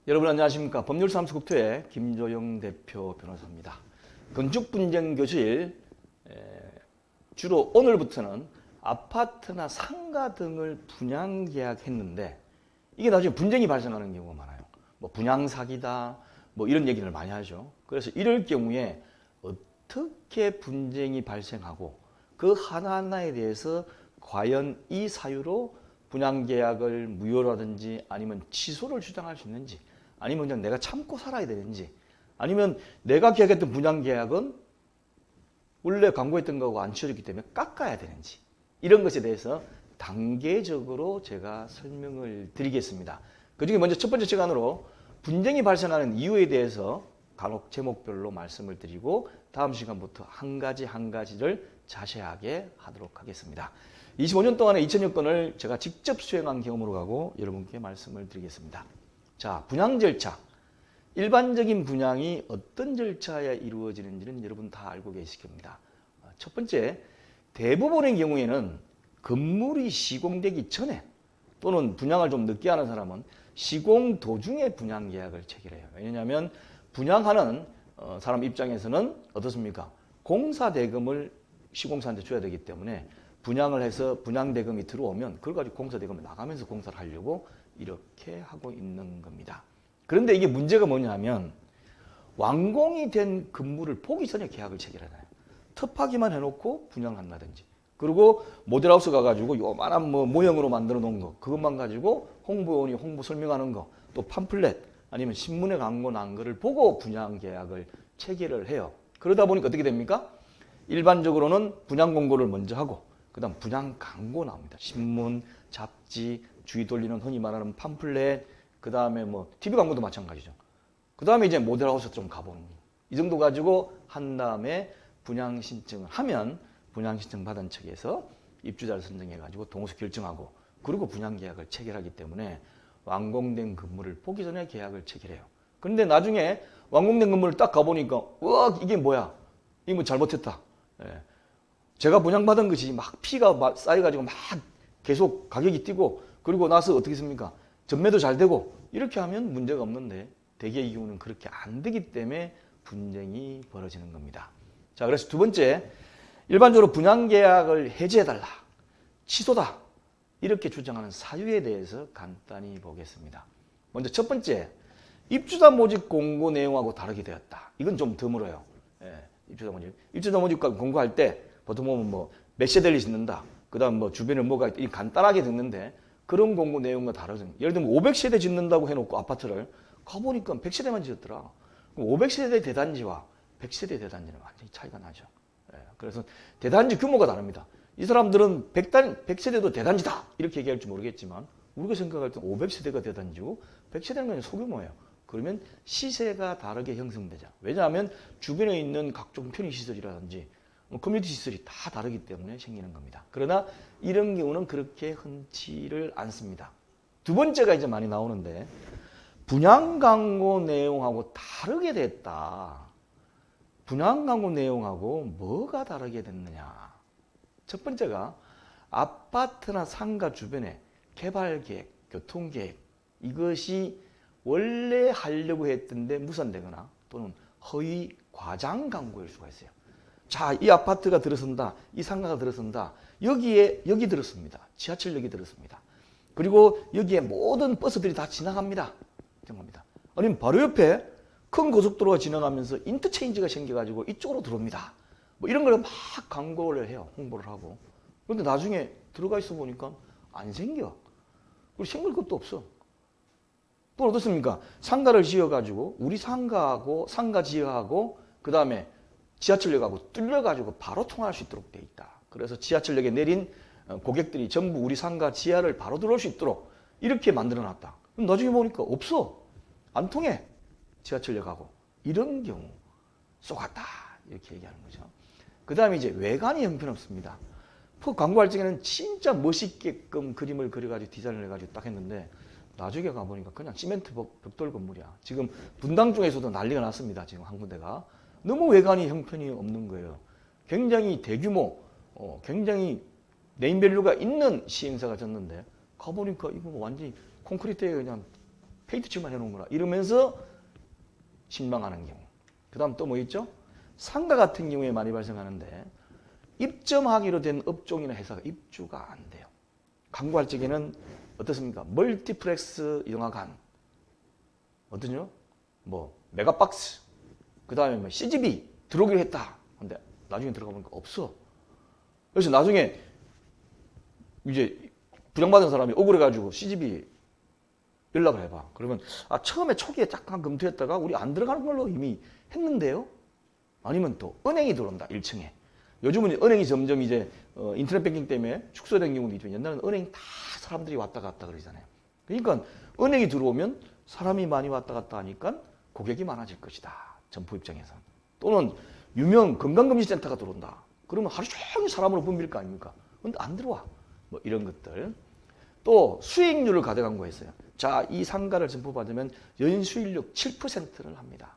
여러분 안녕하십니까. 법률사무소국토의 김조영 대표 변호사입니다. 건축분쟁교실 주로 오늘부터는 아파트나 상가 등을 분양계약했는데 이게 나중에 분쟁이 발생하는 경우가 많아요. 뭐 분양사기다 뭐 이런 얘기를 많이 하죠. 그래서 이럴 경우에 어떻게 분쟁이 발생하고 그 하나하나에 대해서 과연 이 사유로 분양계약을 무효라든지 아니면 취소를 주장할 수 있는지, 아니면 그냥 내가 참고 살아야 되는지, 아니면 내가 계약했던 분양계약은 원래 광고했던 거하고 안 치워졌기 때문에 깎아야 되는지, 이런 것에 대해서 단계적으로 제가 설명을 드리겠습니다. 그중에 먼저 첫 번째 시간으로 분쟁이 발생하는 이유에 대해서 간혹 제목별로 말씀을 드리고 다음 시간부터 한 가지를 자세하게 하도록 하겠습니다. 25년 동안의 2000여 건을 제가 직접 수행한 경험으로 가고 여러분께 말씀을 드리겠습니다. 자, 분양 절차. 일반적인 분양이 어떤 절차에 이루어지는지는 여러분 다 알고 계실 겁니다. 첫 번째, 대부분의 경우에는 건물이 시공되기 전에 또는 분양을 좀 늦게 하는 사람은 시공 도중에 분양 계약을 체결해요. 왜냐하면 분양하는 사람 입장에서는 어떻습니까? 공사 대금을 시공사한테 줘야 되기 때문에 분양을 해서 분양 대금이 들어오면 그걸 가지고 공사 대금을 나가면서 공사를 하려고 이렇게 하고 있는 겁니다. 그런데 이게 문제가 뭐냐면 완공이 된 건물을 보기 전에 계약을 체결하나요? 터파기만 해놓고 분양한다든지, 그리고 모델하우스 가가지고 요만한 모형으로 만들어 놓은 거 그것만 가지고 홍보원이 홍보 설명하는 거, 또 팜플렛 아니면 신문에 광고 난 거를 보고 분양 계약을 체결을 해요. 그러다 보니까 어떻게 됩니까? 일반적으로는 분양 공고를 먼저 하고 그 다음 분양 광고 나옵니다. 신문, 잡지, 주위 돌리는 흔히 말하는 팜플렛, 그 다음에 뭐 TV 광고도 마찬가지죠. 그 다음에 이제 모델하우스 좀 가보는 거. 이 정도 가지고 한 다음에 분양 신청을 하면 분양 신청 받은 측에서 입주자를 선정해가지고 동의서 결정하고 그리고 분양 계약을 체결하기 때문에 완공된 건물을 보기 전에 계약을 체결해요. 그런데 나중에 완공된 건물을 딱 가보니까 와, 이게 뭐야? 이거 뭐 잘못했다. 예. 제가 분양받은 것이 막 피가 쌓여가지고 막 계속 가격이 뛰고 그리고 나서 어떻게 했습니까? 전매도 잘 되고 이렇게 하면 문제가 없는데 대개 이유는 그렇게 안 되기 때문에 분쟁이 벌어지는 겁니다. 자, 그래서 두 번째, 일반적으로 분양계약을 해지해달라, 취소다 이렇게 주장하는 사유에 대해서 간단히 보겠습니다. 먼저 첫 번째, 입주자 모집 공고 내용하고 다르게 되었다. 이건 좀 드물어요. 예, 입주자 모집 공고할 때 보통 보면 뭐 몇 세대를 짓는다, 그 다음 뭐 주변에 뭐가 있다, 간단하게 듣는데 그런 공고 내용과 다르죠. 예를 들면 500세대 짓는다고 해놓고 아파트를 가보니까 100세대만 짓었더라. 500세대 대단지와 100세대 대단지는 완전히 차이가 나죠. 예, 그래서 대단지 규모가 다릅니다. 이 사람들은 100세대도 대단지다 이렇게 얘기할지 모르겠지만 우리가 생각할 때 500세대가 대단지고 100세대는 그냥 소규모예요. 그러면 시세가 다르게 형성되죠. 왜냐하면 주변에 있는 각종 편의시설이라든지 커뮤니티 시설이 다 다르기 때문에 생기는 겁니다. 그러나 이런 경우는 그렇게 흔치를 않습니다. 두 번째가 이제 많이 나오는데 분양 광고 내용하고 다르게 됐다. 분양 광고 내용하고 뭐가 다르게 됐느냐. 첫 번째가 아파트나 상가 주변에 개발계획, 교통계획 이것이 원래 하려고 했던데 무산되거나 또는 허위 과장 광고일 수가 있어요. 자, 이 아파트가 들어선다, 이 상가가 들어선다, 여기 들어섭니다. 지하철역이 들어섭니다. 그리고 여기에 모든 버스들이 다 지나갑니다. 아니면 바로 옆에 큰 고속도로가 지나가면서 인터체인지가 생겨가지고 이쪽으로 들어옵니다. 뭐 이런 걸 막 광고를 해요. 홍보를 하고. 그런데 나중에 들어가 있어 보니까 안 생겨. 그리고 생길 것도 없어. 또 어떻습니까? 상가를 지어가지고 우리 상가하고 상가 지하하고 그 다음에 지하철역하고 뚫려가지고 바로 통화할 수 있도록 돼 있다. 그래서 지하철역에 내린 고객들이 전부 우리 상가 지하를 바로 들어올 수 있도록 이렇게 만들어 놨다. 그럼 나중에 보니까 없어. 안 통해. 지하철역하고. 이런 경우 쏘갔다. 이렇게 얘기하는 거죠. 그 다음에 이제 외관이 형편없습니다. 그 광고할 적에는 진짜 멋있게끔 그림을 그려가지고 디자인을 해가지고 딱 했는데 나중에 가보니까 그냥 시멘트 벽돌 건물이야. 지금 분당 쪽에서도 난리가 났습니다. 지금 한 군데가. 너무 외관이 형편이 없는 거예요. 굉장히 대규모, 굉장히 네임밸류가 있는 시행사가 졌는데 가보니까 이거 완전히 콘크리트에 그냥 페인트 칠만 해놓은구나 이러면서 신망하는 경우. 그 다음 또 뭐 있죠? 상가 같은 경우에 많이 발생하는데 입점하기로 된 업종이나 회사가 입주가 안 돼요. 광고할 적에는 어떻습니까? 멀티플렉스 영화관, 어떠냐? 뭐 메가박스, 그 다음에 뭐 CGV 들어오기로 했다. 근데 나중에 들어가 보니까 없어. 그래서 나중에 이제 부양받은 사람이 억울해가지고 CGV 연락을 해봐. 그러면 처음에 초기에 잠깐 검토했다가 우리 안 들어가는 걸로 이미 했는데요. 아니면 또 은행이 들어온다 1층에. 요즘은 은행이 점점 이제 인터넷 뱅킹 때문에 축소된 경우도 있지만 옛날에는 은행 다 사람들이 왔다 갔다 그러잖아요. 그러니까 은행이 들어오면 사람이 많이 왔다 갔다 하니까 고객이 많아질 것이다. 점포 입장에서. 또는 유명 건강검진센터가 들어온다. 그러면 하루 종일 사람으로 붐빌 거 아닙니까? 근데 안 들어와. 뭐 이런 것들. 또 수익률을 가져간거했어요. 자, 이 상가를 점포받으면 연수익률 7%를 합니다.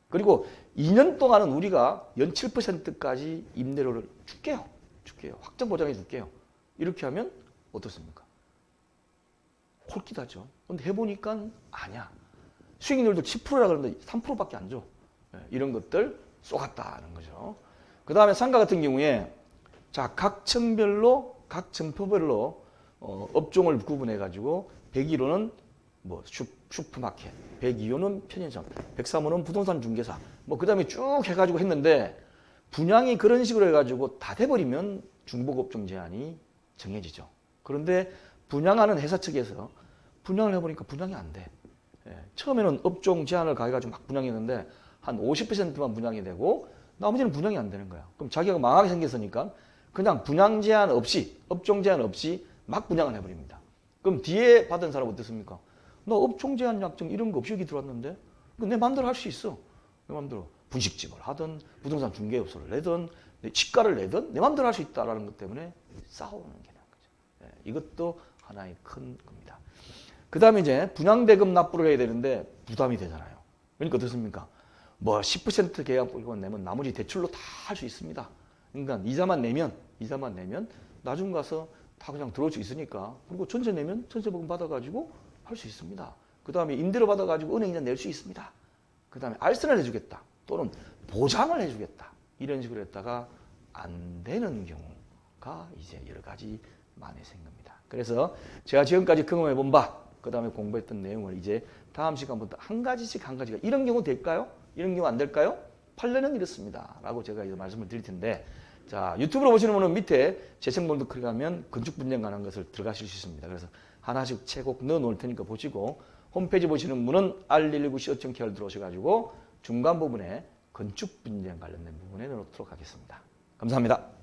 그리고 2년 동안은 우리가 연 7%까지 임대료를 줄게요. 확정 보장해 줄게요. 이렇게 하면 어떻습니까? 홀깃하죠. 근데 해보니까 아니야. 수익률도 10%라 그러는데 3%밖에 안 줘. 이런 것들 쏘갔다는 거죠. 그 다음에 상가 같은 경우에 자, 각 층별로, 각 점포별로 업종을 구분해 가지고 101호는 뭐 슈퍼마켓, 102호는 편의점, 103호는 부동산 중개사, 뭐 그 다음에 쭉 해가지고 했는데 분양이 그런 식으로 해가지고 다 돼버리면 중복업종 제한이 정해지죠. 그런데 분양하는 회사 측에서 분양을 해보니까 분양이 안 돼. 처음에는 업종 제한을 가해가지고 막 분양했는데 한 50%만 분양이 되고 나머지는 분양이 안 되는 거야. 그럼 자기가 망하게 생겼으니까 그냥 분양 제한 없이, 업종 제한 없이 막 분양을 해버립니다. 그럼 뒤에 받은 사람은 어떻습니까? 나 업종 제한 약정 이런 거 없이 여기 들어왔는데 내 마음대로 할 수 있어. 내 마음대로 분식집을 하든 부동산 중개업소를 내든 치과를 내든 내 마음대로 할 수 있다는 것 때문에 싸우는 게 나은 거죠. 이것도 하나의 큰 겁니다. 그 다음에 이제 분양대금 납부를 해야 되는데 부담이 되잖아요. 그러니까 어떻습니까? 뭐 10% 계약금을 내면 나머지 대출로 다 할 수 있습니다. 그러니까 이자만 내면 나중 가서 다 그냥 들어올 수 있으니까. 그리고 전세 내면 전세보금 받아가지고 할 수 있습니다. 그 다음에 임대료 받아가지고 은행이나 낼 수 있습니다. 그 다음에 알선을 해주겠다. 또는 보장을 해주겠다. 이런 식으로 했다가 안 되는 경우가 이제 여러 가지 많이 생깁니다. 그래서 제가 지금까지 경험해 본 바, 그 다음에 공부했던 내용을 이제 다음 시간부터 한 가지씩 한 가지가 이런 경우 될까요? 이런 경우 안 될까요? 판례는 이렇습니다. 라고 제가 이제 말씀을 드릴 텐데, 자, 유튜브로 보시는 분은 밑에 재생번호 클릭하면 건축 분쟁 관한 것을 들어가실 수 있습니다. 그래서 하나씩 채곡 넣어 놓을 테니까 보시고, 홈페이지 보시는 분은 r119co.kr 들어오셔가지고 중간 부분에 건축 분쟁 관련된 부분에 넣도록 하겠습니다. 감사합니다.